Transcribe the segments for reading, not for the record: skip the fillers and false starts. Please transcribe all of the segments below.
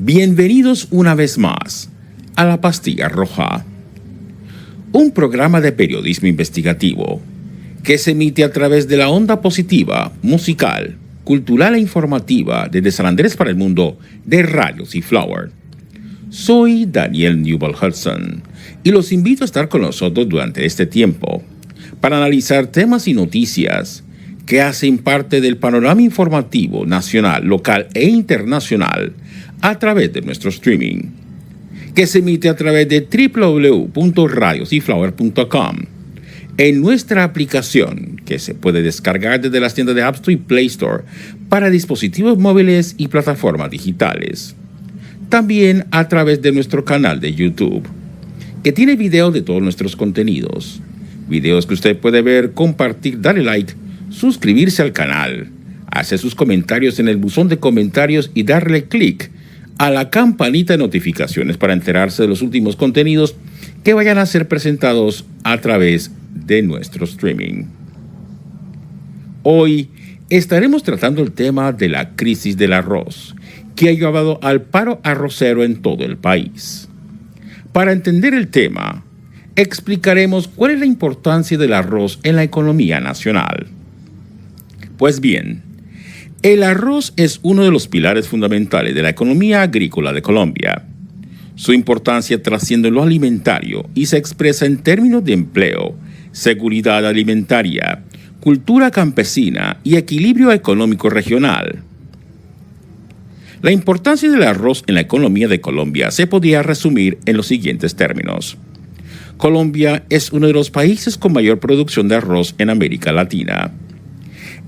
Bienvenidos una vez más a La Pastilla Roja, un programa de periodismo investigativo que se emite a través de la onda positiva, musical, cultural e informativa desde San Andrés para el mundo de Radio C-Flower. Soy Daniel Newell Hudson y los invito a estar con nosotros durante este tiempo para analizar temas y noticias que hacen parte del panorama informativo nacional, local e internacional a través de nuestro streaming, que se emite a través de www.radiocflower.com, en nuestra aplicación que se puede descargar desde las tiendas de App Store y Play Store para dispositivos móviles y plataformas digitales. También a través de nuestro canal de YouTube, que tiene videos de todos nuestros contenidos. Videos que usted puede ver, compartir, darle like, suscribirse al canal, hacer sus comentarios en el buzón de comentarios y darle clic a la campanita de notificaciones para enterarse de los últimos contenidos que vayan a ser presentados a través de nuestro streaming. Hoy estaremos tratando el tema de la crisis del arroz, que ha llevado al paro arrocero en todo el país. Para entender el tema, explicaremos cuál es la importancia del arroz en la economía nacional. Pues bien, el arroz es uno de los pilares fundamentales de la economía agrícola de Colombia. Su importancia trasciende lo alimentario y se expresa en términos de empleo, seguridad alimentaria, cultura campesina y equilibrio económico regional. La importancia del arroz en la economía de Colombia se podría resumir en los siguientes términos. Colombia es uno de los países con mayor producción de arroz en América Latina.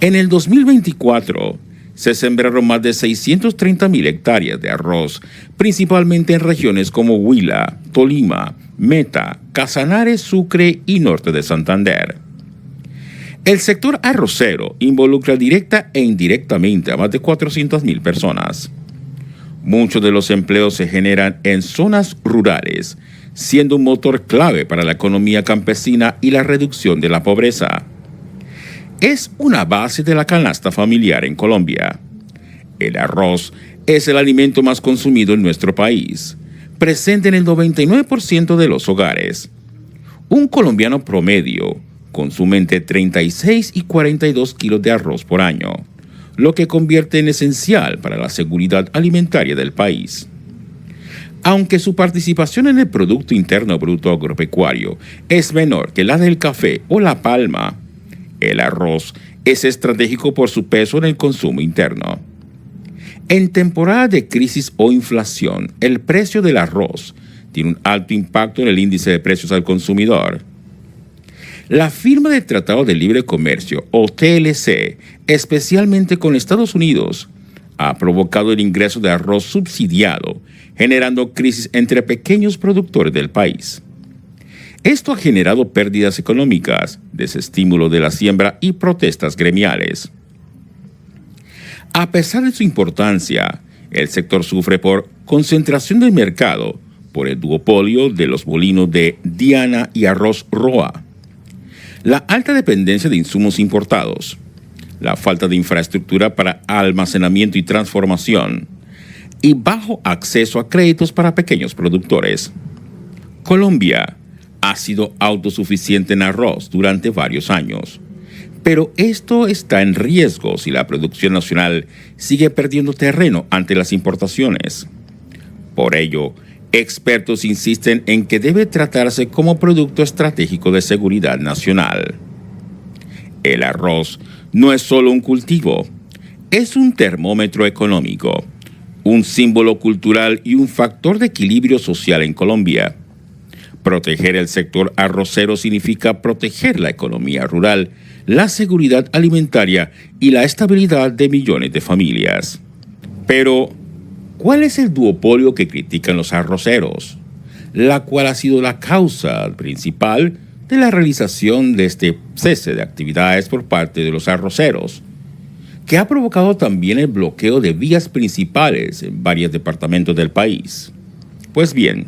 En el 2024, se sembraron más de 630.000 hectáreas de arroz, principalmente en regiones como Huila, Tolima, Meta, Casanare, Sucre y norte de Santander. El sector arrocero involucra directa e indirectamente a más de 400.000 personas. Muchos de los empleos se generan en zonas rurales, siendo un motor clave para la economía campesina y la reducción de la pobreza. Es una base de la canasta familiar en Colombia. El arroz es el alimento más consumido en nuestro país, presente en el 99% de los hogares. Un colombiano promedio consume entre 36 y 42 kilos de arroz por año, lo que convierte en esencial para la seguridad alimentaria del país. Aunque su participación en el Producto Interno Bruto agropecuario es menor que la del café o la palma, el arroz es estratégico por su peso en el consumo interno. En temporada de crisis o inflación, el precio del arroz tiene un alto impacto en el índice de precios al consumidor. La firma de Tratado de Libre Comercio, o TLC, especialmente con Estados Unidos, ha provocado el ingreso de arroz subsidiado, generando crisis entre pequeños productores del país. Esto ha generado pérdidas económicas, desestímulo de la siembra y protestas gremiales. A pesar de su importancia, el sector sufre por concentración del mercado, por el duopolio de los molinos de Diana y Arroz Roa, la alta dependencia de insumos importados, la falta de infraestructura para almacenamiento y transformación, y bajo acceso a créditos para pequeños productores. Colombia ha sido autosuficiente en arroz durante varios años, pero esto está en riesgo si la producción nacional sigue perdiendo terreno ante las importaciones. Por ello, expertos insisten en que debe tratarse como producto estratégico de seguridad nacional. El arroz no es solo un cultivo, es un termómetro económico, un símbolo cultural y un factor de equilibrio social en Colombia. Proteger el sector arrocero significa proteger la economía rural, la seguridad alimentaria y la estabilidad de millones de familias. Pero, ¿cuál es el duopolio que critican los arroceros? La cual ha sido la causa principal de la realización de este cese de actividades por parte de los arroceros, que ha provocado también el bloqueo de vías principales en varios departamentos del país. Pues bien,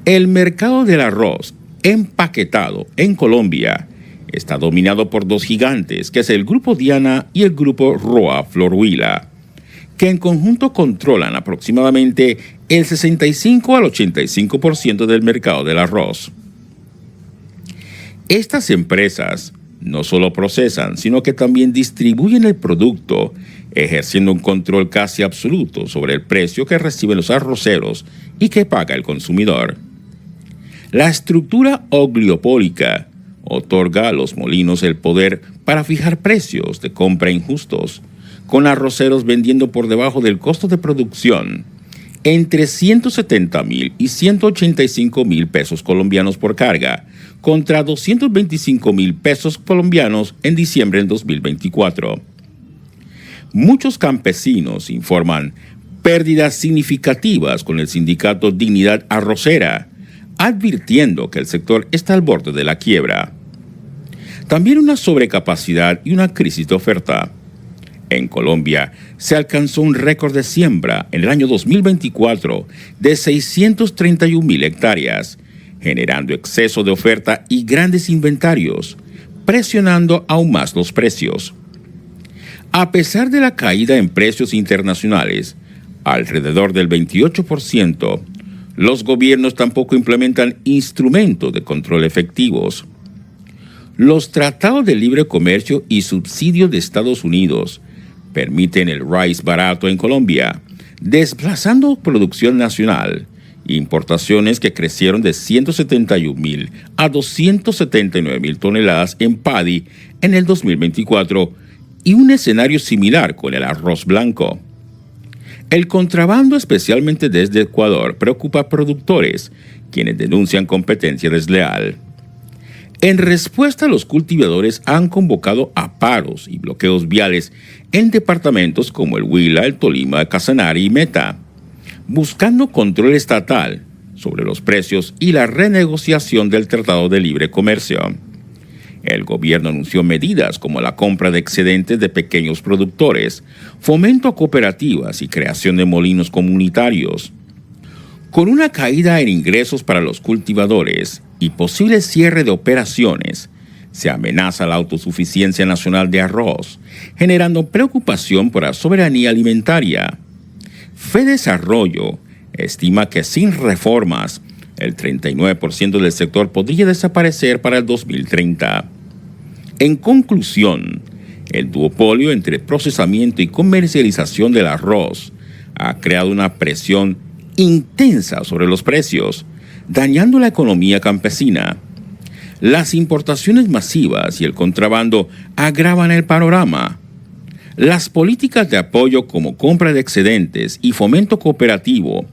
el mercado del arroz empaquetado en Colombia está dominado por dos gigantes, que es el Grupo Diana y el Grupo Roa Flor Huila, que en conjunto controlan aproximadamente el 65 al 85% del mercado del arroz. Estas empresas no solo procesan, sino que también distribuyen el producto, ejerciendo un control casi absoluto sobre el precio que reciben los arroceros y que paga el consumidor. La estructura oligopólica otorga a los molinos el poder para fijar precios de compra injustos, con arroceros vendiendo por debajo del costo de producción entre 170,000 y 185,000 pesos colombianos por carga, contra 225,000 pesos colombianos en diciembre del 2024. Muchos campesinos informan pérdidas significativas con el sindicato Dignidad Arrocera, advirtiendo que el sector está al borde de la quiebra. También una sobrecapacidad y una crisis de oferta. En Colombia se alcanzó un récord de siembra en el año 2024 de 631,000 hectáreas, generando exceso de oferta y grandes inventarios, presionando aún más los precios. A pesar de la caída en precios internacionales, alrededor del 28%, los gobiernos tampoco implementan instrumentos de control efectivos. Los tratados de libre comercio y subsidios de Estados Unidos permiten el rice barato en Colombia, desplazando producción nacional, importaciones que crecieron de 171,000 a 279,000 toneladas en paddy en el 2024 y un escenario similar con el arroz blanco. El contrabando, especialmente desde Ecuador, preocupa a productores, quienes denuncian competencia desleal. En respuesta, los cultivadores han convocado a paros y bloqueos viales en departamentos como el Huila, el Tolima, Casanare y Meta, buscando control estatal sobre los precios y la renegociación del Tratado de Libre Comercio. El gobierno anunció medidas como la compra de excedentes de pequeños productores, fomento a cooperativas y creación de molinos comunitarios. Con una caída en ingresos para los cultivadores y posible cierre de operaciones, se amenaza la autosuficiencia nacional de arroz, generando preocupación por la soberanía alimentaria. FEDesarrollo estima que sin reformas, el 39% del sector podría desaparecer para el 2030. En conclusión, el duopolio entre procesamiento y comercialización del arroz ha creado una presión intensa sobre los precios, dañando la economía campesina. Las importaciones masivas y el contrabando agravan el panorama. Las políticas de apoyo como compra de excedentes y fomento cooperativo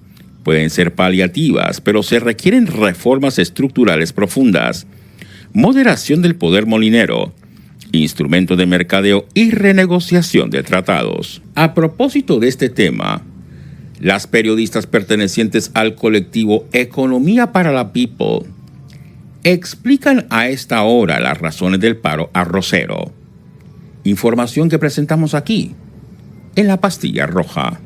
pueden ser paliativas, pero se requieren reformas estructurales profundas, moderación del poder molinero, instrumentos de mercadeo y renegociación de tratados. A propósito de este tema, las periodistas pertenecientes al colectivo Economía para la People explican a esta hora las razones del paro arrocero. Información que presentamos aquí, en la Pastilla Roja.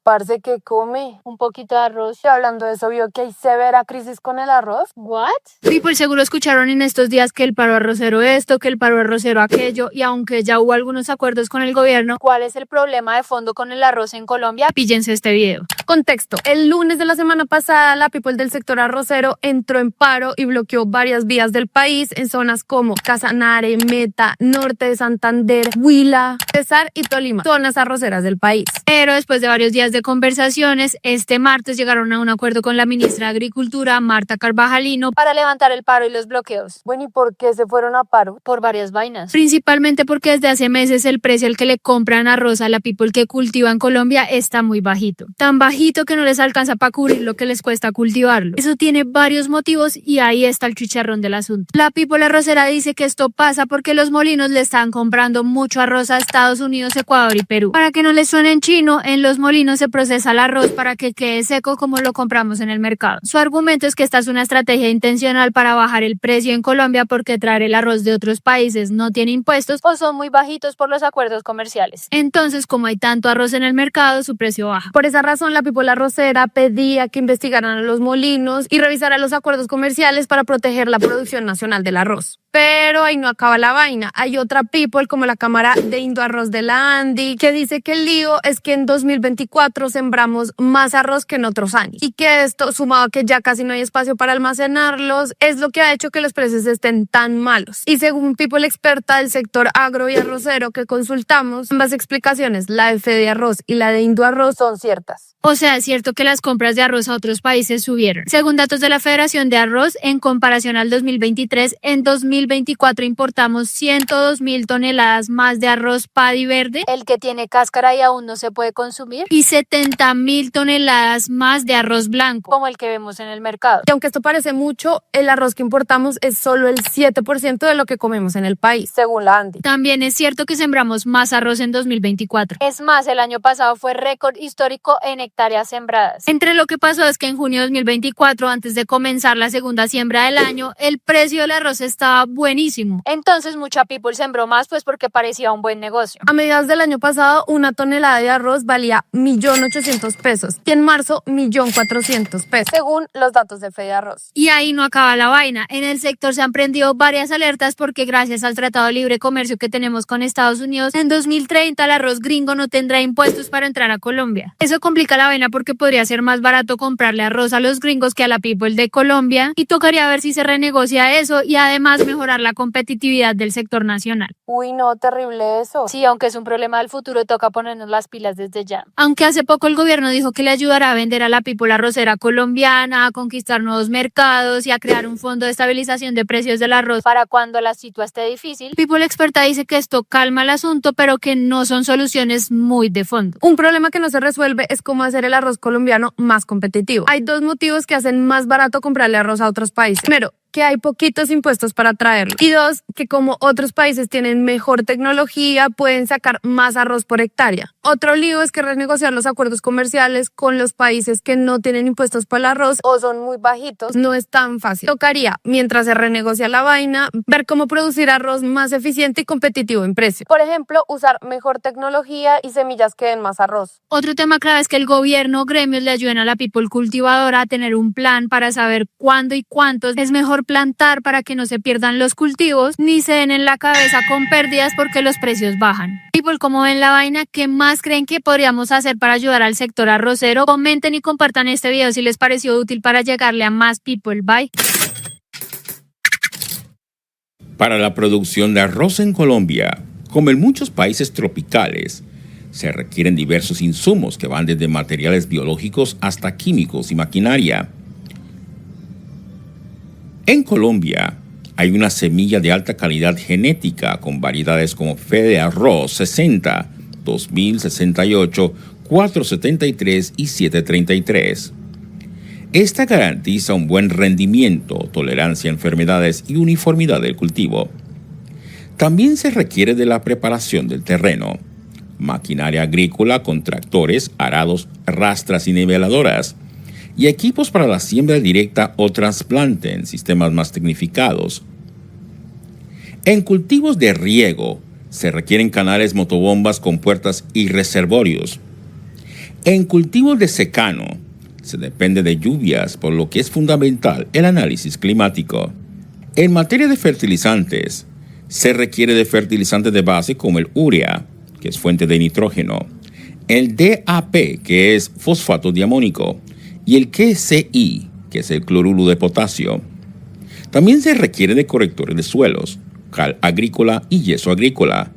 Parce, ¿qué come? Un poquito de arroz. Y hablando de eso, vio que hay severa crisis con el arroz. ¿What? Sí, pues seguro escucharon en estos días que el paro arrocero esto, que el paro arrocero aquello, y aunque ya hubo algunos acuerdos con el gobierno, ¿Cuál es el problema de fondo con el arroz en Colombia? píllense este video. Contexto. El lunes de la semana pasada, la people del sector arrocero entró en paro y bloqueó varias vías del país en zonas como Casanare, Meta, Norte de Santander, Huila, Cesar y Tolima, zonas arroceras del país. Pero después de varios días de conversaciones, este martes llegaron a un acuerdo con la ministra de Agricultura, Marta Carvajalino, Para levantar el paro y los bloqueos. Bueno, ¿y por qué se fueron a paro? por varias vainas. Principalmente porque desde hace meses el precio al que le compran arroz a la people que cultiva en Colombia está muy bajito. Tan bajito que no les alcanza para cubrir lo que les cuesta cultivarlo. Eso tiene varios motivos y ahí está el chicharrón del asunto. La people arrocera dice que esto pasa porque los molinos le están comprando mucho arroz a Estados Unidos, Ecuador y Perú. Para que no les suene en chino, en los molinos se procesa el arroz para que quede seco como lo compramos en el mercado. Su argumento es que esta es una estrategia intencional para bajar el precio en Colombia porque traer el arroz de otros países no tiene impuestos O son muy bajitos por los acuerdos comerciales. entonces, como hay tanto arroz en el mercado, su precio baja. Por esa razón, la people arrocera pedía que investigaran a los molinos y revisaran los acuerdos comerciales para proteger la producción nacional del arroz. Pero ahí no acaba la vaina. Hay otra people como la Cámara de Indoarroz de la ANDI que dice que el lío es que en 2024 sembramos más arroz que en otros años y que esto, sumado a que ya casi no hay espacio para almacenarlos, es lo que ha hecho que los precios estén tan malos. Y según people experta del sector agro y arrocero que consultamos, ambas explicaciones, la de Fede Arroz y la de Indoarroz, son ciertas. O sea, es cierto que las compras de arroz a otros países subieron. Según datos de la Federación de Arroz, en comparación al 2023, en 2024 importamos 102.000 toneladas más de arroz paddy verde, el que tiene cáscara y aún no se puede consumir, y 70.000 toneladas más de arroz blanco, como el que vemos en el mercado. Y aunque esto parece mucho, el arroz que importamos es solo el 7% de lo que comemos en el país, según la ANDI. También es cierto que sembramos más arroz en 2024. Es más, el año pasado fue récord histórico en hectáreas sembradas. Entre lo que pasó es que en junio de 2024, antes de comenzar la segunda siembra del año, el precio del arroz estaba buenísimo. Entonces mucha people sembró más pues porque parecía un buen negocio. A mediados del año pasado, una tonelada de arroz valía 1.800.000 pesos y en marzo 1.400.000 pesos, según los datos de Fede Arroz. Y ahí no acaba la vaina. En el sector se han prendido varias alertas porque gracias al Tratado de Libre Comercio que tenemos con Estados Unidos, en 2030 el arroz gringo no tendrá impuestos para entrar a Colombia. Eso complica la vaina porque podría ser más barato comprarle arroz a los gringos que a la people de Colombia y tocaría ver si se renegocia eso y además mejorar la competitividad del sector nacional. Uy, no, terrible eso. Sí, aunque es un problema del futuro, toca ponernos las pilas desde ya. Aunque hace poco el gobierno dijo que le ayudará a vender a la people arrocera colombiana, a conquistar nuevos mercados y a crear un fondo de estabilización de precios del arroz para cuando la situación esté difícil. People experta dice que esto calma el asunto, pero que no son soluciones muy de fondo. Un problema que no se resuelve es cómo hacer el arroz colombiano más competitivo. Hay dos motivos que hacen más barato comprarle arroz a otros países. Primero, que hay poquitos impuestos para traerlo. Y dos, que como otros países tienen mejor tecnología, pueden sacar más arroz por hectárea. Otro lío es que renegociar los acuerdos comerciales con los países que no tienen impuestos para el arroz o son muy bajitos no es tan fácil. Tocaría, mientras se renegocia la vaina, ver cómo producir arroz más eficiente y competitivo en precio. Por ejemplo, usar mejor tecnología y semillas que den más arroz. Otro tema clave es que el gobierno o gremios le ayuden a la people cultivadora a tener un plan para saber cuándo y cuántos es mejor plantar para que no se pierdan los cultivos ni se den en la cabeza con pérdidas porque los precios bajan. People, ¿cómo ven la vaina? ¿Qué más creen que podríamos hacer para ayudar al sector arrocero? Comenten y compartan este video si les pareció útil para llegarle a más people. Bye. Para la producción de arroz en Colombia, como en muchos países tropicales, se requieren diversos insumos que van desde materiales biológicos hasta químicos y maquinaria. En Colombia hay una semilla de alta calidad genética con variedades como Fede Arroz 60, 2068, 473 y 733. Esta garantiza un buen rendimiento, tolerancia a enfermedades y uniformidad del cultivo. También se requiere de la preparación del terreno, maquinaria agrícola con tractores, arados, rastras y niveladoras, y equipos para la siembra directa o trasplante en sistemas más tecnificados. En cultivos de riego se requieren canales motobombas con puertas y reservorios. En cultivos de secano se depende de lluvias, por lo que es fundamental el análisis climático. En materia de fertilizantes, se requiere de fertilizantes de base como el urea, que es fuente de nitrógeno, el DAP, que es fosfato diamónico, y el QCI, que es el cloruro de potasio. También se requiere de correctores de suelos, cal agrícola y yeso agrícola,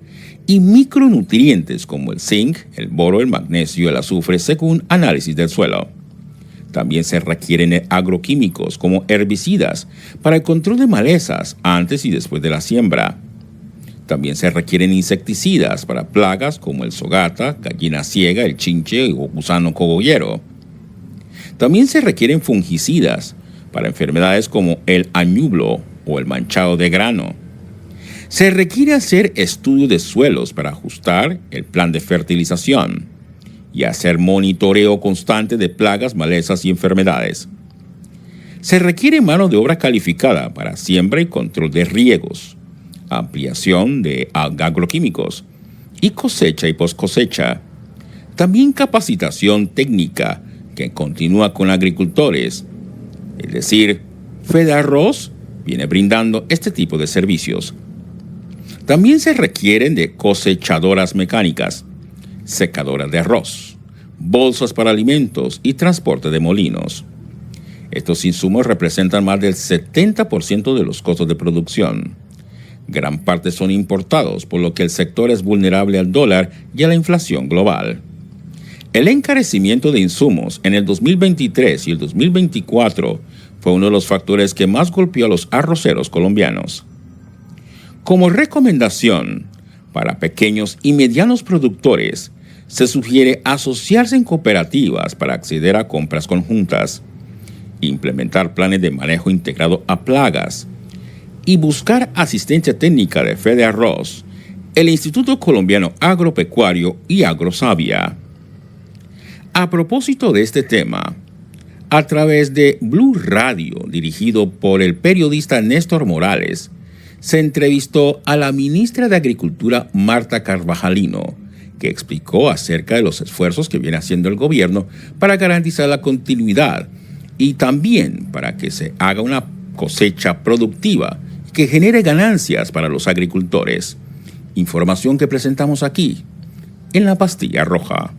y micronutrientes como el zinc, el boro, el magnesio y el azufre según análisis del suelo. También se requieren agroquímicos como herbicidas para el control de malezas antes y después de la siembra. También se requieren insecticidas para plagas como el sogata, gallina ciega, el chinche o gusano cogollero. También se requieren fungicidas para enfermedades como el añublo o el manchado de grano. Se requiere hacer estudio de suelos para ajustar el plan de fertilización y hacer monitoreo constante de plagas, malezas y enfermedades. Se requiere mano de obra calificada para siembra y control de riegos, ampliación de agroquímicos y cosecha y poscosecha. También capacitación técnica que continúa con agricultores, es decir, Fede Arroz viene brindando este tipo de servicios. También se requieren de cosechadoras mecánicas, secadoras de arroz, bolsas para alimentos y transporte de molinos. Estos insumos representan más del 70% de los costos de producción. Gran parte son importados, por lo que el sector es vulnerable al dólar y a la inflación global. El encarecimiento de insumos en el 2023 y el 2024 fue uno de los factores que más golpeó a los arroceros colombianos. Como recomendación, para pequeños y medianos productores, se sugiere asociarse en cooperativas para acceder a compras conjuntas, implementar planes de manejo integrado a plagas y buscar asistencia técnica de Fede Arroz, el Instituto Colombiano Agropecuario y Agrosavia. A propósito de este tema, a través de Blue Radio, dirigido por el periodista Néstor Morales, se entrevistó a la ministra de Agricultura Marta Carvajalino, que explicó acerca de los esfuerzos que viene haciendo el gobierno para garantizar la continuidad y también para que se haga una cosecha productiva que genere ganancias para los agricultores. Información que presentamos aquí, en La Pastilla Roja.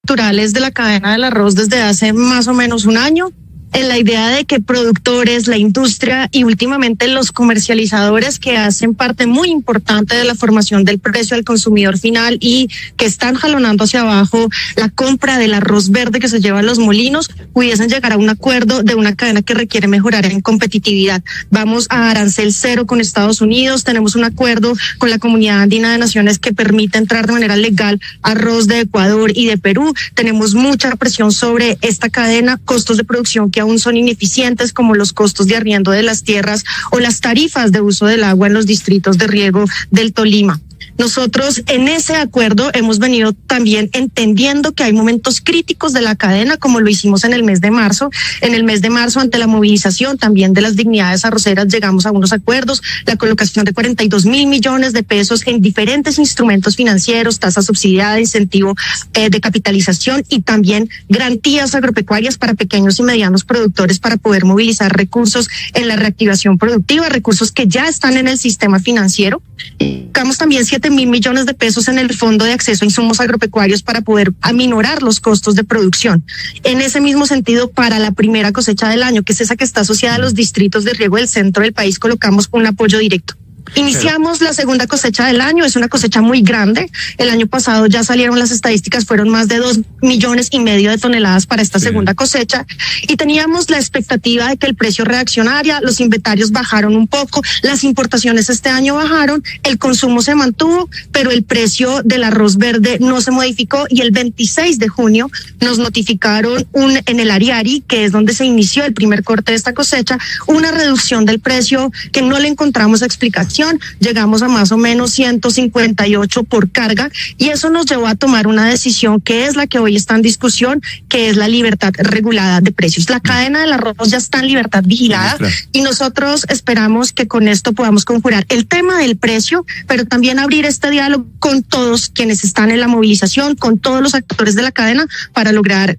Naturales de la cadena del arroz desde hace más o menos un año, en la idea de que productores, la industria y últimamente los comercializadores, que hacen parte muy importante de la formación del precio al consumidor final y que están jalonando hacia abajo la compra del arroz verde que se lleva a los molinos, pudiesen llegar a un acuerdo de una cadena que requiere mejorar en competitividad. Vamos a arancel cero con Estados Unidos, tenemos un acuerdo con la Comunidad Andina de Naciones que permite entrar de manera legal arroz de Ecuador y de Perú. Tenemos mucha presión sobre esta cadena, costos de producción que aún son ineficientes, como los costos de arriendo de las tierras o las tarifas de uso del agua en los distritos de riego del Tolima. Nosotros en ese acuerdo hemos venido también entendiendo que hay momentos críticos de la cadena, como lo hicimos en el mes de marzo. En el mes de marzo, ante la movilización también de las dignidades arroceras, llegamos a unos acuerdos, la colocación de 42.000 millones de pesos en diferentes instrumentos financieros, tasa subsidiada, incentivo de capitalización y también garantías agropecuarias para pequeños y medianos productores para poder movilizar recursos en la reactivación productiva, recursos que ya están en el sistema financiero. Buscamos también 7.000 millones de pesos en el Fondo de Acceso a Insumos Agropecuarios para poder aminorar los costos de producción. En ese mismo sentido, para la primera cosecha del año, que es esa que está asociada a los distritos de riego del centro del país, colocamos un apoyo directo. Iniciamos la segunda cosecha del año, es una cosecha muy grande. El año pasado ya salieron las estadísticas, fueron más de 2,5 millones de toneladas para esta segunda cosecha y teníamos la expectativa de que el precio reaccionaria, los inventarios bajaron un poco, las importaciones este año bajaron, el consumo se mantuvo, pero el precio del arroz verde no se modificó y el 26 de junio nos notificaron en el Ariari, que es donde se inició el primer corte de esta cosecha, una reducción del precio que no le encontramos explicación. Llegamos a más o menos 158 por carga y eso nos llevó a tomar una decisión que es la que hoy está en discusión, que es la libertad regulada de precios. La cadena del arroz ya está en libertad vigilada y nosotros esperamos que con esto podamos conjurar el tema del precio, pero también abrir este diálogo con todos quienes están en la movilización, con todos los actores de la cadena para lograr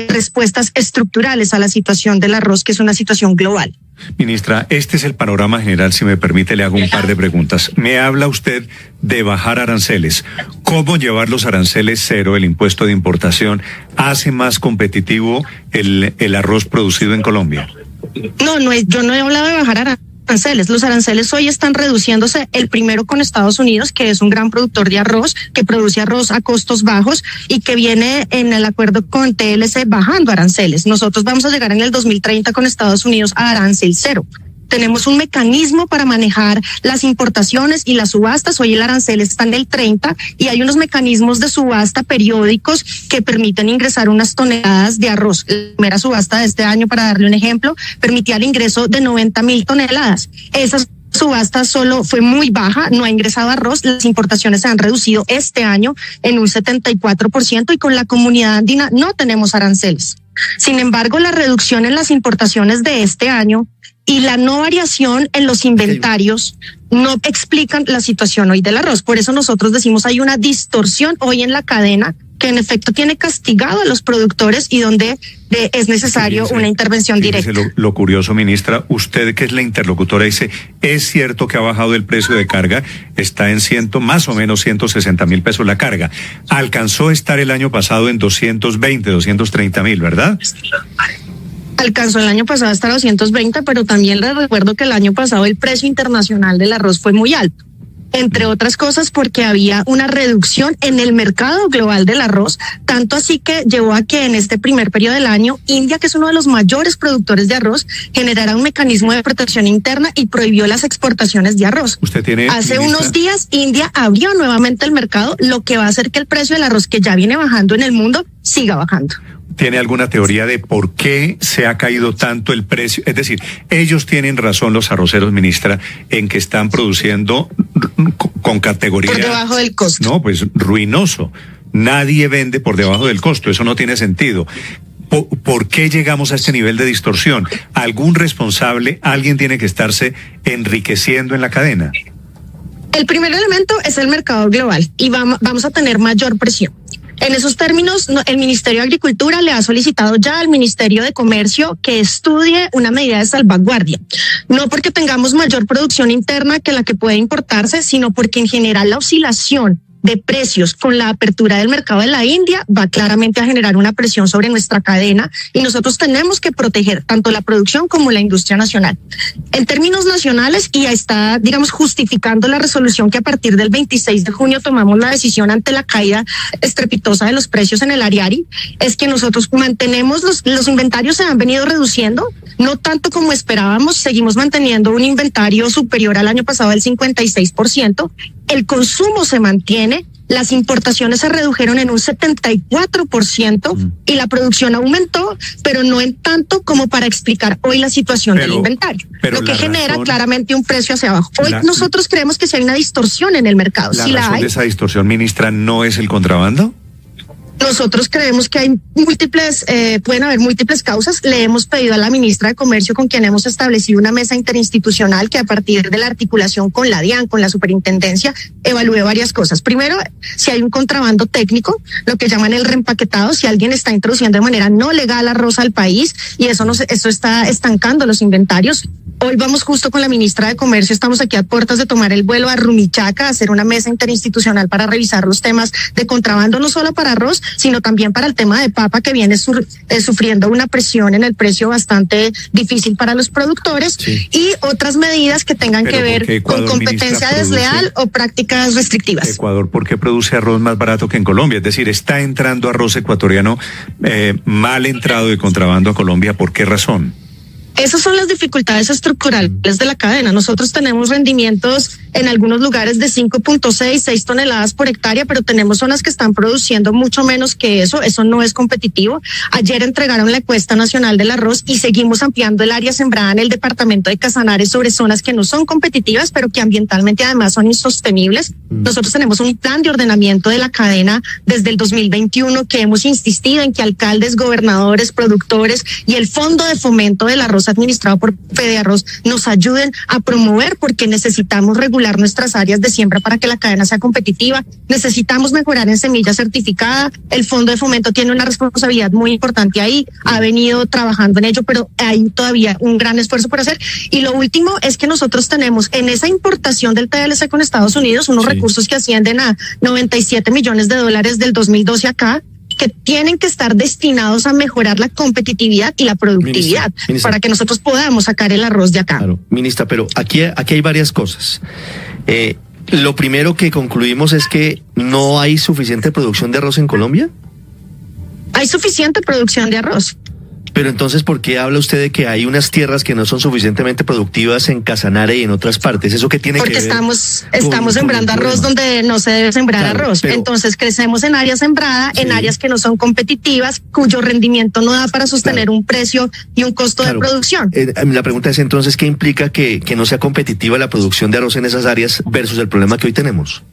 respuestas estructurales a la situación del arroz, que es una situación global. Ministra, este es el panorama general. Si me permite, le hago un par de preguntas. Me habla usted de bajar aranceles. ¿Cómo llevar los aranceles cero, el impuesto de importación, hace más competitivo el arroz producido en Colombia? Yo no he hablado de bajar aranceles. Los aranceles hoy están reduciéndose, el primero con Estados Unidos, que es un gran productor de arroz, que produce arroz a costos bajos y que viene en el acuerdo con TLC bajando aranceles. Nosotros vamos a llegar en el 2030 con Estados Unidos a arancel cero. Tenemos un mecanismo para manejar las importaciones y las subastas. Hoy el arancel está en el 30 y hay unos mecanismos de subasta periódicos que permiten ingresar unas toneladas de arroz. La primera subasta de este año, para darle un ejemplo, permitía el ingreso de 90.000 toneladas. Esas subasta solo fue muy baja, no ha ingresado arroz, las importaciones se han reducido este año en un 74% y con la Comunidad Andina no tenemos aranceles. Sin embargo, la reducción en las importaciones de este año y la no variación en los inventarios no explican la situación hoy del arroz. Por eso nosotros decimos hay una distorsión hoy en la cadena que en efecto tiene castigado a los productores y donde es necesario una intervención directa. Lo curioso, ministra, usted que es la interlocutora dice, es cierto que ha bajado el precio de carga, está en más o menos 160.000 pesos la carga. Alcanzó a estar el año pasado en 220, 230.000, ¿verdad? Alcanzó el año pasado hasta 220, pero también les recuerdo que el año pasado el precio internacional del arroz fue muy alto. Entre otras cosas porque había una reducción en el mercado global del arroz, tanto así que llevó a que en este primer periodo del año, India, que es uno de los mayores productores de arroz, generara un mecanismo de protección interna y prohibió las exportaciones de arroz. Usted tiene, Hace ministra, unos días, India abrió nuevamente el mercado, lo que va a hacer que el precio del arroz, que ya viene bajando en el mundo, siga bajando. ¿Tiene alguna teoría de por qué se ha caído tanto el precio? Es decir, ellos tienen razón, los arroceros, ministra, en que están produciendo con categoría... Por debajo del costo. No, pues ruinoso. Nadie vende por debajo del costo, eso no tiene sentido. ¿Por qué llegamos a este nivel de distorsión? ¿Algún responsable, alguien tiene que estarse enriqueciendo en la cadena? El primer elemento es el mercado global y vamos a tener mayor presión. En esos términos, el Ministerio de Agricultura le ha solicitado ya al Ministerio de Comercio que estudie una medida de salvaguardia. No porque tengamos mayor producción interna que la que puede importarse, sino porque en general la oscilación de precios con la apertura del mercado de la India va claramente a generar una presión sobre nuestra cadena y nosotros tenemos que proteger tanto la producción como la industria nacional. En términos nacionales, y está, digamos, justificando la resolución que a partir del 26 de junio tomamos la decisión ante la caída estrepitosa de los precios en el Ariari, es que nosotros mantenemos los inventarios se han venido reduciendo, no tanto como esperábamos, seguimos manteniendo un inventario superior al año pasado del 56%, el consumo se mantiene, las importaciones se redujeron en un 74% y la producción aumentó, pero no en tanto como para explicar hoy la situación del inventario, lo que genera claramente un precio hacia abajo. Hoy nosotros creemos que si hay una distorsión en el mercado. ¿La razón de esa distorsión, ministra, no es el contrabando? Nosotros creemos que hay pueden haber múltiples causas. Le hemos pedido a la ministra de Comercio, con quien hemos establecido una mesa interinstitucional que a partir de la articulación con la DIAN, con la superintendencia, evalúe varias cosas. Primero, si hay un contrabando técnico, lo que llaman el reempaquetado, si alguien está introduciendo de manera no legal arroz al país y eso está estancando los inventarios. Hoy vamos justo con la ministra de Comercio, estamos aquí a puertas de tomar el vuelo a Rumichaca, a hacer una mesa interinstitucional para revisar los temas de contrabando, no solo para arroz, sino también para el tema de papa, que viene sufriendo una presión en el precio bastante difícil para los productores, y otras medidas que tengan que ver con competencia desleal o prácticas restrictivas. Ecuador, ¿por qué produce arroz más barato que en Colombia? Es decir, está entrando arroz ecuatoriano mal entrado de contrabando a Colombia, ¿por qué razón? Esas son las dificultades estructurales de la cadena. Nosotros tenemos rendimientos en algunos lugares de 5.6, 6 toneladas por hectárea, pero tenemos zonas que están produciendo mucho menos que eso. Eso no es competitivo. Ayer entregaron la encuesta nacional del arroz y seguimos ampliando el área sembrada en el departamento de Casanare sobre zonas que no son competitivas, pero que ambientalmente además son insostenibles. Nosotros tenemos un plan de ordenamiento de la cadena desde el 2021 que hemos insistido en que alcaldes, gobernadores, productores y el Fondo de Fomento del Arroz administrado por Fedearroz nos ayuden a promover, porque necesitamos regular nuestras áreas de siembra para que la cadena sea competitiva, necesitamos mejorar en semilla certificada, el Fondo de Fomento tiene una responsabilidad muy importante ahí, ha venido trabajando en ello, pero hay todavía un gran esfuerzo por hacer. Y lo último es que nosotros tenemos en esa importación del TLC con Estados Unidos unos recursos que ascienden a $97 millones del 2012 acá, que tienen que estar destinados a mejorar la competitividad y la productividad, ministra, para que nosotros podamos sacar el arroz de acá. Claro, ministra, pero aquí hay varias cosas. Lo primero que concluimos es que no hay suficiente producción de arroz en Colombia. Hay suficiente producción de arroz. Pero entonces, ¿por qué habla usted de que hay unas tierras que no son suficientemente productivas en Casanare y en otras partes? ¿Eso qué tiene que ver? Porque estamos sembrando arroz donde no se debe sembrar arroz. Entonces crecemos en áreas sembradas, en áreas que no son competitivas, cuyo rendimiento no da para sostener un precio y un costo de producción. La pregunta es entonces, ¿qué implica que no sea competitiva la producción de arroz en esas áreas versus el problema que hoy tenemos?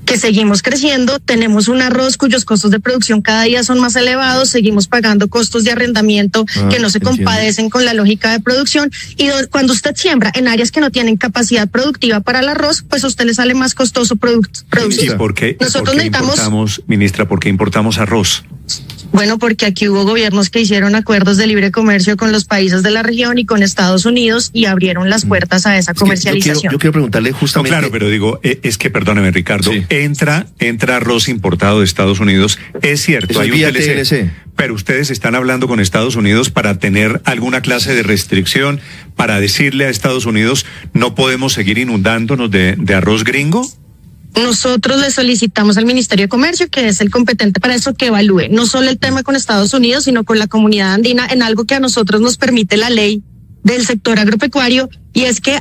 que seguimos creciendo, tenemos un arroz cuyos costos de producción cada día son más elevados, seguimos pagando costos de arrendamiento que no se compadecen con la lógica de producción, y cuando usted siembra en áreas que no tienen capacidad productiva para el arroz, pues a usted le sale más costoso producir. ¿Y por qué, Nosotros necesitamos, ministra, por qué importamos arroz? Bueno, porque aquí hubo gobiernos que hicieron acuerdos de libre comercio con los países de la región y con Estados Unidos y abrieron las puertas a esa comercialización. Yo quiero preguntarle justamente... No, claro, pero digo, es que, perdóneme, Ricardo, Sí. entra arroz importado de Estados Unidos, es cierto, Eso hay es un vía TLC, TLC. pero ustedes están hablando con Estados Unidos para tener alguna clase de restricción, para decirle a Estados Unidos, no podemos seguir inundándonos de arroz gringo. Nosotros le solicitamos al Ministerio de Comercio, que es el competente para eso, que evalúe no solo el tema con Estados Unidos, sino con la comunidad andina en algo que a nosotros nos permite la ley del sector agropecuario, y es que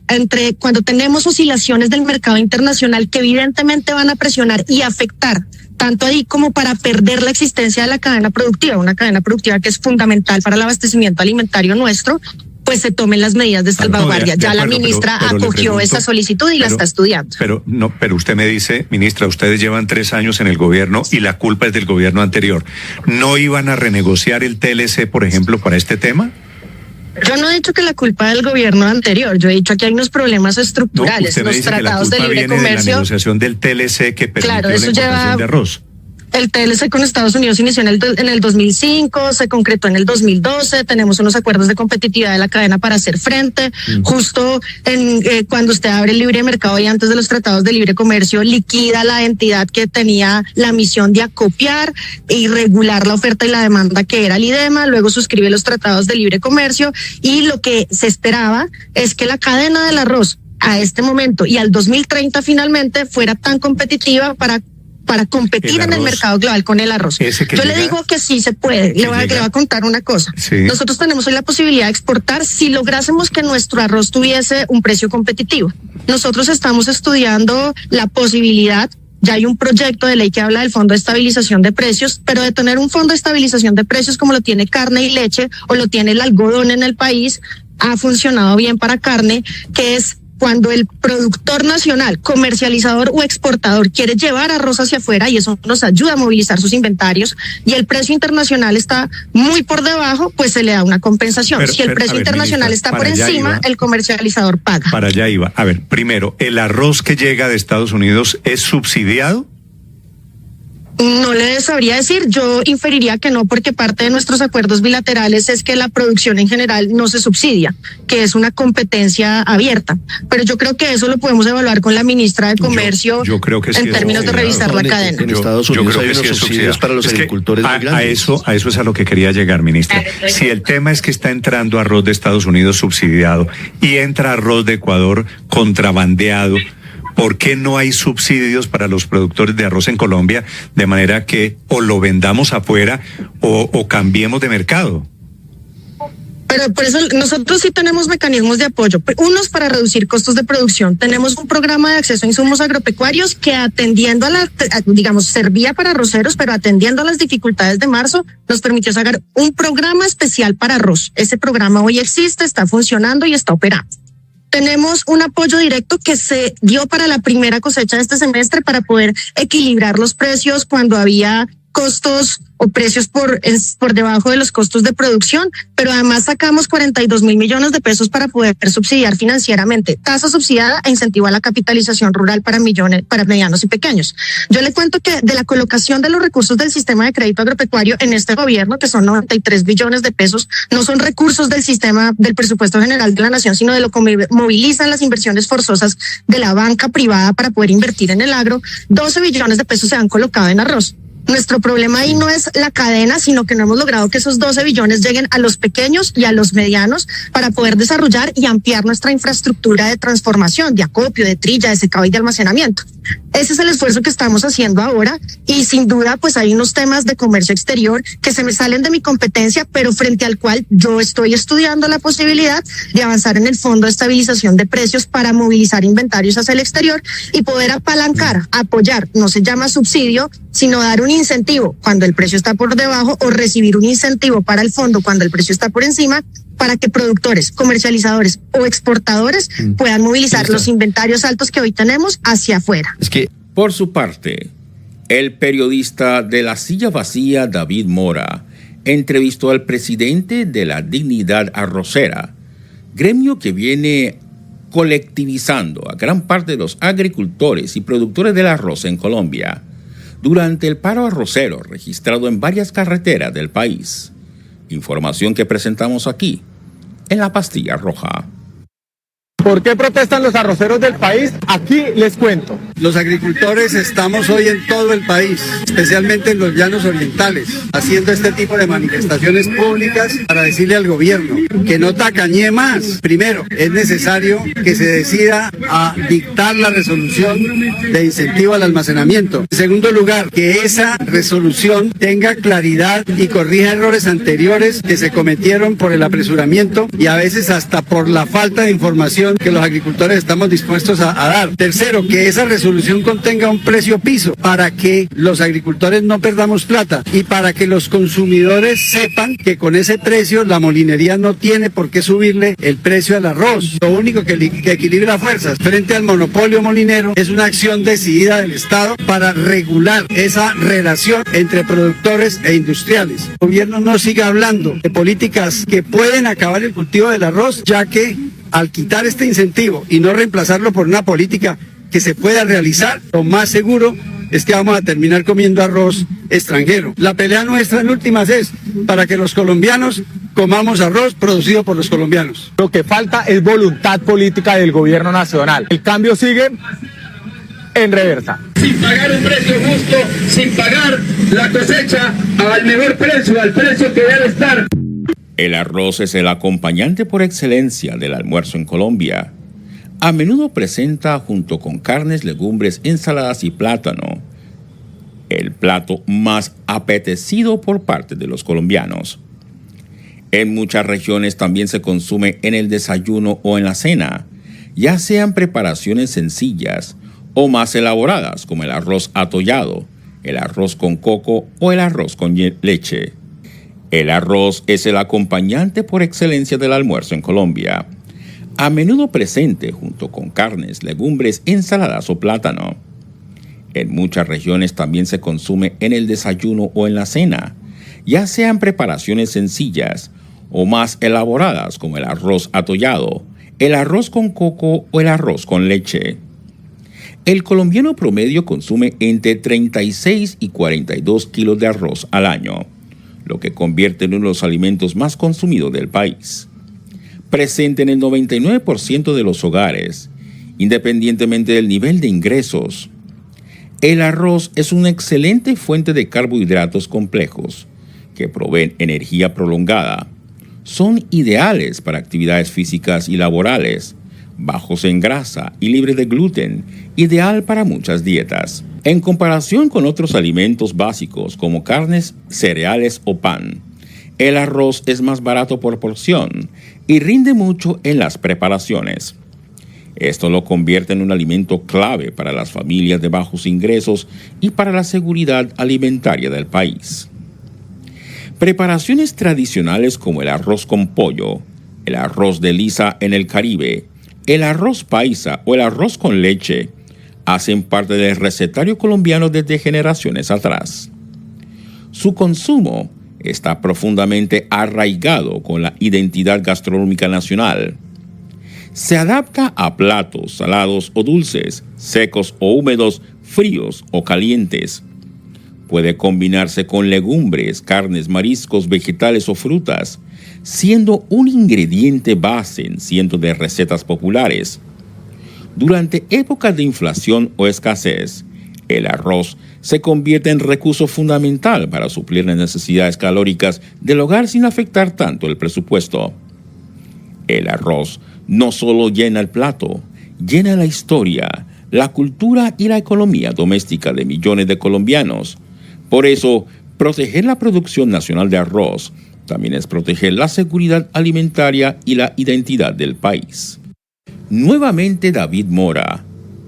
entre cuando tenemos oscilaciones del mercado internacional que evidentemente van a presionar y afectar tanto ahí como para perder la existencia de la cadena productiva, una cadena productiva que es fundamental para el abastecimiento alimentario nuestro, pues se tomen las medidas de salvaguardia. De ya acuerdo, la ministra pero le acogió pregunto, esa solicitud y la está estudiando. Pero usted me dice, ministra, ustedes llevan 3 años en el gobierno y la culpa es del gobierno anterior. ¿No iban a renegociar el TLC, por ejemplo, para este tema? Yo no he dicho que la culpa del gobierno anterior, yo he dicho que hay unos problemas estructurales. usted me Los dice que la tratados de culpa libre viene de la comercio. negociación del TLC que permitió Claro, la eso importación lleva- de arroz. El TLC con Estados Unidos inició en el 2005, se concretó en el 2012, tenemos unos acuerdos de competitividad de la cadena para hacer frente. Justo cuando usted abre el libre mercado y antes de los tratados de libre comercio, liquida la entidad que tenía la misión de acopiar y regular la oferta y la demanda, que era el IDEMA, luego suscribe los tratados de libre comercio, y lo que se esperaba es que la cadena del arroz a este momento y al 2030 finalmente fuera tan competitiva para competir en el mercado global con el arroz. Yo le digo que sí se puede. Le voy a contar una cosa. Sí. Nosotros tenemos hoy la posibilidad de exportar si lográsemos que nuestro arroz tuviese un precio competitivo. Nosotros estamos estudiando la posibilidad. Ya hay un proyecto de ley que habla del Fondo de Estabilización de Precios, pero de tener un fondo de estabilización de precios como lo tiene carne y leche o lo tiene el algodón en el país, ha funcionado bien para carne, que es cuando el productor nacional, comercializador o exportador quiere llevar arroz hacia afuera, y eso nos ayuda a movilizar sus inventarios, y el precio internacional está muy por debajo, pues se le da una compensación. Si el precio internacional está por encima, el comercializador paga. Para allá iba. A ver, primero, ¿el arroz que llega de Estados Unidos es subsidiado? No le sabría decir, yo inferiría que no, porque parte de nuestros acuerdos bilaterales es que la producción en general no se subsidia, que es una competencia abierta. Pero yo creo que eso lo podemos evaluar con la ministra de Comercio yo creo que sí en términos de revisar la cadena. En Estados Unidos hay unos subsidios para los agricultores muy grandes. A eso es a lo que quería llegar, ministra. Si el tema es que está entrando arroz de Estados Unidos subsidiado y entra arroz de Ecuador contrabandeado, ¿por qué no hay subsidios para los productores de arroz en Colombia, de manera que o lo vendamos afuera o cambiemos de mercado? Pero por eso nosotros sí tenemos mecanismos de apoyo. Unos para reducir costos de producción. Tenemos un programa de acceso a insumos agropecuarios que, atendiendo servía para arroceros, pero atendiendo a las dificultades de marzo, nos permitió sacar un programa especial para arroz. Ese programa hoy existe, está funcionando y está operando. Tenemos un apoyo directo que se dio para la primera cosecha de este semestre para poder equilibrar los precios cuando había costos o precios por debajo de los costos de producción, pero además sacamos 42.000 millones de pesos para poder subsidiar financieramente, tasa subsidiada e incentivo a la capitalización rural para medianos y pequeños. Yo le cuento que de la colocación de los recursos del sistema de crédito agropecuario en este gobierno, que son 93 billones de pesos, no son recursos del sistema del presupuesto general de la nación, sino de lo que movilizan las inversiones forzosas de la banca privada para poder invertir en el agro. 12 billones de pesos se han colocado en arroz. Nuestro problema ahí no es la cadena, sino que no hemos logrado que esos 12 billones lleguen a los pequeños y a los medianos para poder desarrollar y ampliar nuestra infraestructura de transformación, de acopio, de trilla, de secado y de almacenamiento. Ese es el esfuerzo que estamos haciendo ahora, y sin duda pues hay unos temas de comercio exterior que se me salen de mi competencia, pero frente al cual yo estoy estudiando la posibilidad de avanzar en el Fondo de Estabilización de Precios para movilizar inventarios hacia el exterior y poder apalancar, apoyar, no se llama subsidio, sino dar un incentivo cuando el precio está por debajo o recibir un incentivo para el fondo cuando el precio está por encima, para que productores, comercializadores o exportadores puedan movilizar los inventarios altos que hoy tenemos hacia afuera. Es que Por su parte, el periodista de La Silla Vacía, David Mora, entrevistó al presidente de la Dignidad Arrocera, gremio que viene colectivizando a gran parte de los agricultores y productores del arroz en Colombia, durante el paro arrocero registrado en varias carreteras del país. Información que presentamos aquí, en La Pastilla Roja. ¿Por qué protestan los arroceros del país? Aquí les cuento. Los agricultores estamos hoy en todo el país, especialmente en los llanos orientales, haciendo este tipo de manifestaciones públicas para decirle al gobierno que no tacañee más. Primero, es necesario que se decida a dictar la resolución de incentivo al almacenamiento. En segundo lugar, que esa resolución tenga claridad y corrija errores anteriores que se cometieron por el apresuramiento y a veces hasta por la falta de información que los agricultores estamos dispuestos a dar. Tercero, que esa resolución contenga un precio piso para que los agricultores no perdamos plata y para que los consumidores sepan que con ese precio la molinería no tiene por qué subirle el precio al arroz. Lo único que equilibra fuerzas frente al monopolio molinero es una acción decidida del Estado para regular esa relación entre productores e industriales. El gobierno no siga hablando de políticas que pueden acabar el cultivo del arroz, ya que al quitar este incentivo y no reemplazarlo por una política que se pueda realizar, lo más seguro es que vamos a terminar comiendo arroz extranjero. La pelea nuestra en últimas es para que los colombianos comamos arroz producido por los colombianos. Lo que falta es voluntad política del gobierno nacional. El cambio sigue en reversa. Sin pagar un precio justo, sin pagar la cosecha al mejor precio, al precio que debe estar. El arroz es el acompañante por excelencia del almuerzo en Colombia. A menudo presenta, junto con carnes, legumbres, ensaladas y plátano, el plato más apetecido por parte de los colombianos. En muchas regiones también se consume en el desayuno o en la cena, ya sean preparaciones sencillas o más elaboradas como el arroz atollado, el arroz con coco o el arroz con leche. El arroz es el acompañante por excelencia del almuerzo en Colombia, a menudo presente junto con carnes, legumbres, ensaladas o plátano. En muchas regiones también se consume en el desayuno o en la cena, ya sean preparaciones sencillas o más elaboradas como el arroz atollado, el arroz con coco o el arroz con leche. El colombiano promedio consume entre 36 y 42 kilos de arroz al año, lo que convierte en uno de los alimentos más consumidos del país. Presente en el 99% de los hogares, independientemente del nivel de ingresos. El arroz es una excelente fuente de carbohidratos complejos que proveen energía prolongada. Son ideales para actividades físicas y laborales, bajos en grasa y libres de gluten, ideal para muchas dietas. En comparación con otros alimentos básicos como carnes, cereales o pan, el arroz es más barato por porción y rinde mucho en las preparaciones. Esto lo convierte en un alimento clave para las familias de bajos ingresos y para la seguridad alimentaria del país. Preparaciones tradicionales como el arroz con pollo, el arroz de lisa en el Caribe, el arroz paisa o el arroz con leche hacen parte del recetario colombiano desde generaciones atrás. Su consumo está profundamente arraigado con la identidad gastronómica nacional. Se adapta a platos salados o dulces, secos o húmedos, fríos o calientes. Puede combinarse con legumbres, carnes, mariscos, vegetales o frutas, siendo un ingrediente base en cientos de recetas populares. Durante épocas de inflación o escasez, el arroz se convierte en recurso fundamental para suplir las necesidades calóricas del hogar sin afectar tanto el presupuesto. El arroz no solo llena el plato, llena la historia, la cultura y la economía doméstica de millones de colombianos. Por eso, proteger la producción nacional de arroz también es proteger la seguridad alimentaria y la identidad del país. Nuevamente David Mora,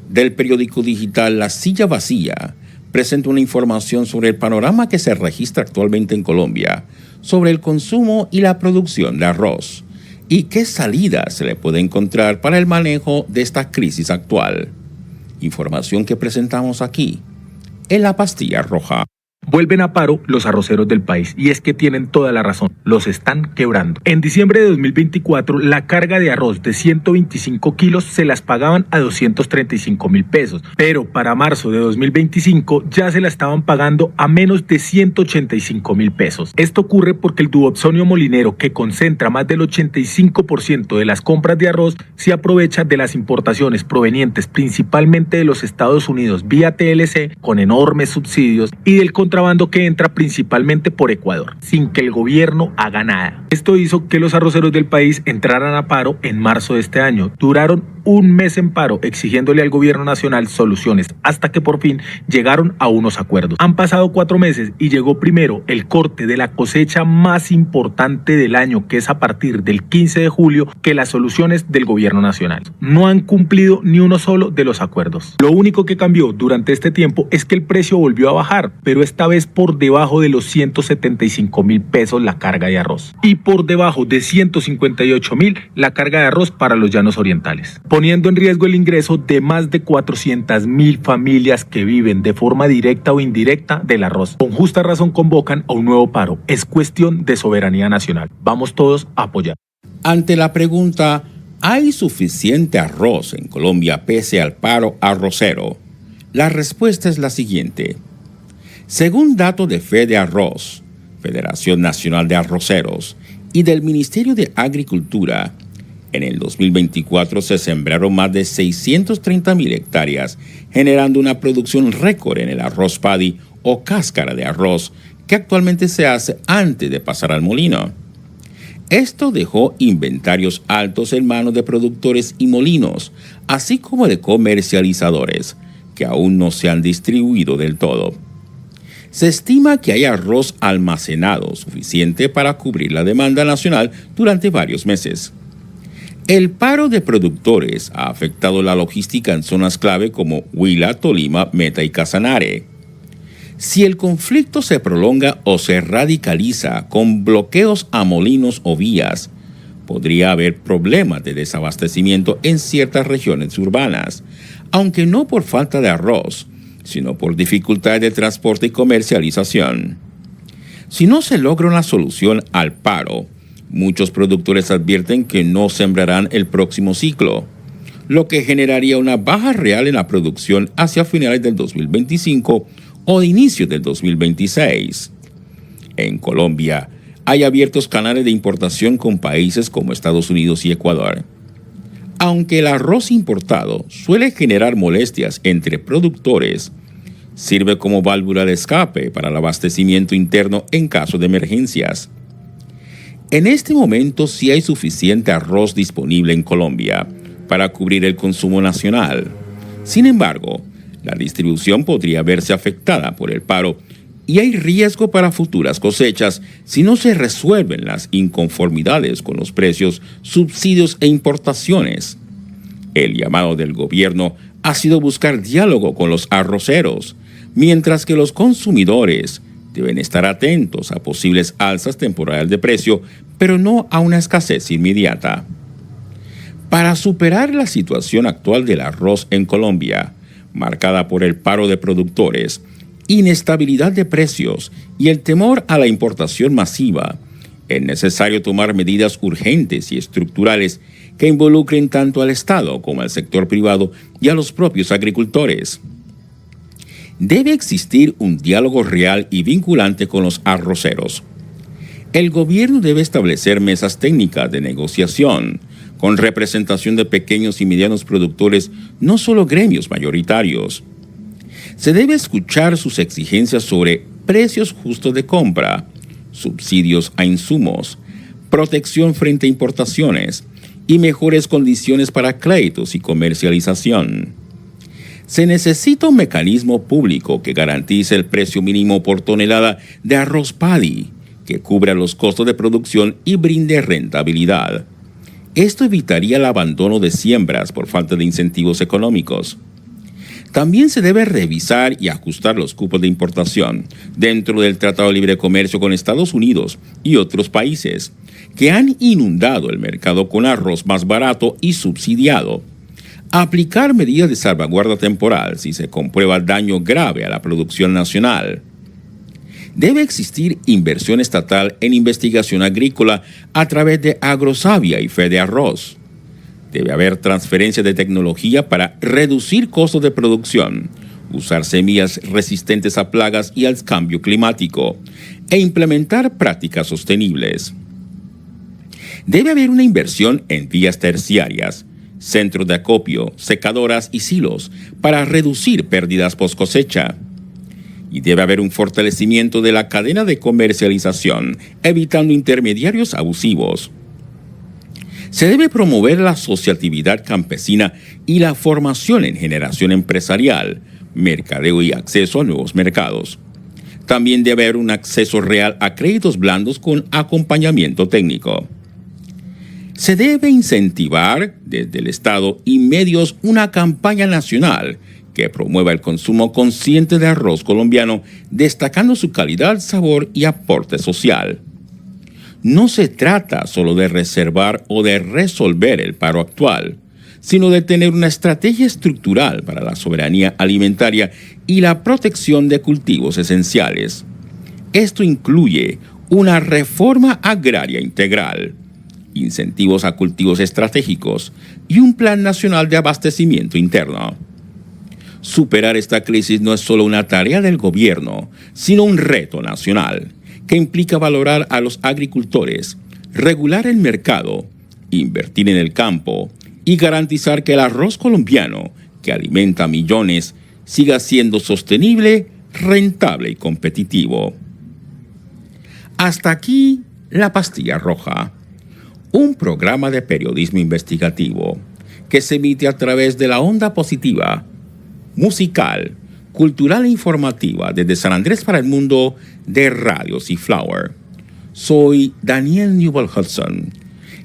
del periódico digital La Silla Vacía, presenta una información sobre el panorama que se registra actualmente en Colombia sobre el consumo y la producción de arroz y qué salida se le puede encontrar para el manejo de esta crisis actual. Información que presentamos aquí, en La Pastilla Roja. Vuelven a paro los arroceros del país, y es que tienen toda la razón, los están quebrando. En diciembre de 2024, la carga de arroz de 125 kilos se las pagaban a 235.000 pesos, pero para marzo de 2025 ya se la estaban pagando a menos de 185.000 pesos. Esto ocurre porque el duopsonio molinero, que concentra más del 85% de las compras de arroz, se aprovecha de las importaciones provenientes principalmente de los Estados Unidos vía TLC, con enormes subsidios, y del contrabando que entra principalmente por Ecuador, sin que el gobierno haga nada. Esto hizo que los arroceros del país entraran a paro en marzo de este año. Duraron un mes en paro exigiéndole al gobierno nacional soluciones, hasta que por fin llegaron a unos acuerdos. Han pasado 4 meses y llegó primero el corte de la cosecha más importante del año, que es a partir del 15 de julio, que las soluciones del gobierno nacional. No han cumplido ni uno solo de los acuerdos. Lo único que cambió durante este tiempo es que el precio volvió a bajar, pero esta vez por debajo de los 175.000 pesos la carga de arroz, y por debajo de 158.000 la carga de arroz para los llanos orientales, poniendo en riesgo el ingreso de más de 400.000 familias que viven de forma directa o indirecta del arroz. Con justa razón convocan a un nuevo paro. Es cuestión de soberanía nacional. Vamos todos a apoyar. Ante la pregunta, ¿hay suficiente arroz en Colombia pese al paro arrocero? La respuesta es la siguiente. Según datos de Fede Arroz, Federación Nacional de Arroceros, y del Ministerio de Agricultura, en el 2024 se sembraron más de 630.000 hectáreas, generando una producción récord en el arroz paddy o cáscara de arroz, que actualmente se hace antes de pasar al molino. Esto dejó inventarios altos en manos de productores y molinos, así como de comercializadores, que aún no se han distribuido del todo. Se estima que hay arroz almacenado suficiente para cubrir la demanda nacional durante varios meses. El paro de productores ha afectado la logística en zonas clave como Huila, Tolima, Meta y Casanare. Si el conflicto se prolonga o se radicaliza con bloqueos a molinos o vías, podría haber problemas de desabastecimiento en ciertas regiones urbanas, aunque no por falta de arroz, sino por dificultades de transporte y comercialización. Si no se logra una solución al paro, muchos productores advierten que no sembrarán el próximo ciclo, lo que generaría una baja real en la producción hacia finales del 2025 o de inicio del 2026. En Colombia, hay abiertos canales de importación con países como Estados Unidos y Ecuador. Aunque el arroz importado suele generar molestias entre productores, sirve como válvula de escape para el abastecimiento interno en caso de emergencias. En este momento sí hay suficiente arroz disponible en Colombia para cubrir el consumo nacional. Sin embargo, la distribución podría verse afectada por el paro y hay riesgo para futuras cosechas si no se resuelven las inconformidades con los precios, subsidios e importaciones. El llamado del gobierno ha sido buscar diálogo con los arroceros, mientras que los consumidores deben estar atentos a posibles alzas temporales de precio, pero no a una escasez inmediata. Para superar la situación actual del arroz en Colombia, marcada por el paro de productores, inestabilidad de precios y el temor a la importación masiva, es necesario tomar medidas urgentes y estructurales que involucren tanto al Estado como al sector privado y a los propios agricultores. Debe existir un diálogo real y vinculante con los arroceros. El gobierno debe establecer mesas técnicas de negociación con representación de pequeños y medianos productores, no solo gremios mayoritarios. Se debe escuchar sus exigencias sobre precios justos de compra, subsidios a insumos, protección frente a importaciones y mejores condiciones para créditos y comercialización. Se necesita un mecanismo público que garantice el precio mínimo por tonelada de arroz paddy, que cubra los costos de producción y brinde rentabilidad. Esto evitaría el abandono de siembras por falta de incentivos económicos. También se debe revisar y ajustar los cupos de importación dentro del Tratado de Libre Comercio con Estados Unidos y otros países, que han inundado el mercado con arroz más barato y subsidiado. Aplicar medidas de salvaguarda temporal si se comprueba daño grave a la producción nacional. Debe existir inversión estatal en investigación agrícola a través de Agrosavia y Fede Arroz. Debe haber transferencia de tecnología para reducir costos de producción, usar semillas resistentes a plagas y al cambio climático, e implementar prácticas sostenibles. Debe haber una inversión en vías terciarias, centros de acopio, secadoras y silos para reducir pérdidas post cosecha. Y debe haber un fortalecimiento de la cadena de comercialización, evitando intermediarios abusivos. Se debe promover la asociatividad campesina y la formación en generación empresarial, mercadeo y acceso a nuevos mercados. También debe haber un acceso real a créditos blandos con acompañamiento técnico. Se debe incentivar desde el Estado y medios una campaña nacional que promueva el consumo consciente de arroz colombiano, destacando su calidad, sabor y aporte social. No se trata solo de reservar o de resolver el paro actual, sino de tener una estrategia estructural para la soberanía alimentaria y la protección de cultivos esenciales. Esto incluye una reforma agraria integral, incentivos a cultivos estratégicos y un plan nacional de abastecimiento interno. Superar esta crisis no es solo una tarea del gobierno, sino un reto nacional que implica valorar a los agricultores, regular el mercado, invertir en el campo y garantizar que el arroz colombiano, que alimenta a millones, siga siendo sostenible, rentable y competitivo. Hasta aquí La Pastilla Roja, un programa de periodismo investigativo que se emite a través de la onda positiva, musical, cultural e informativa desde San Andrés para el mundo de Radio C-Flower. Soy Daniel Newell Hudson,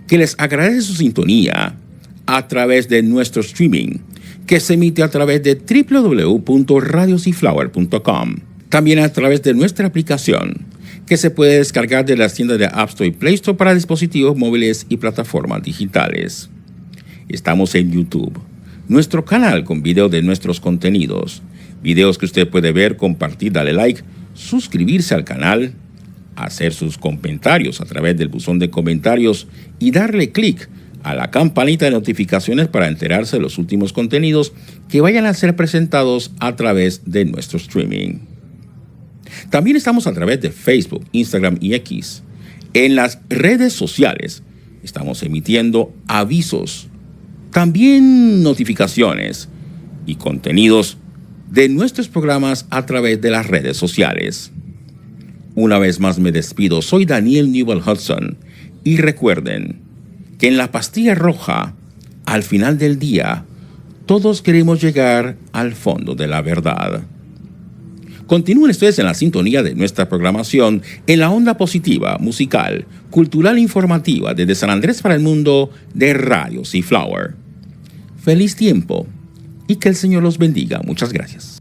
que les agradece su sintonía a través de nuestro streaming, que se emite a través de www.radiocflower.com. También a través de nuestra aplicación, que se puede descargar de las tiendas de App Store y Play Store para dispositivos móviles y plataformas digitales. Estamos en YouTube, nuestro canal con videos de nuestros contenidos, videos que usted puede ver, compartir, darle like, suscribirse al canal, hacer sus comentarios a través del buzón de comentarios y darle clic a la campanita de notificaciones para enterarse de los últimos contenidos que vayan a ser presentados a través de nuestro streaming. También estamos a través de Facebook, Instagram y X. En las redes sociales estamos emitiendo avisos, también notificaciones y contenidos de nuestros programas a través de las redes sociales. Una vez más me despido, soy Daniel Newell Hudson y recuerden que en La Pastilla Roja, al final del día, todos queremos llegar al fondo de la verdad. Continúen ustedes en la sintonía de nuestra programación en la onda positiva, musical, cultural e informativa desde San Andrés para el mundo de Radio C-Flower. Feliz tiempo y que el Señor los bendiga. Muchas gracias.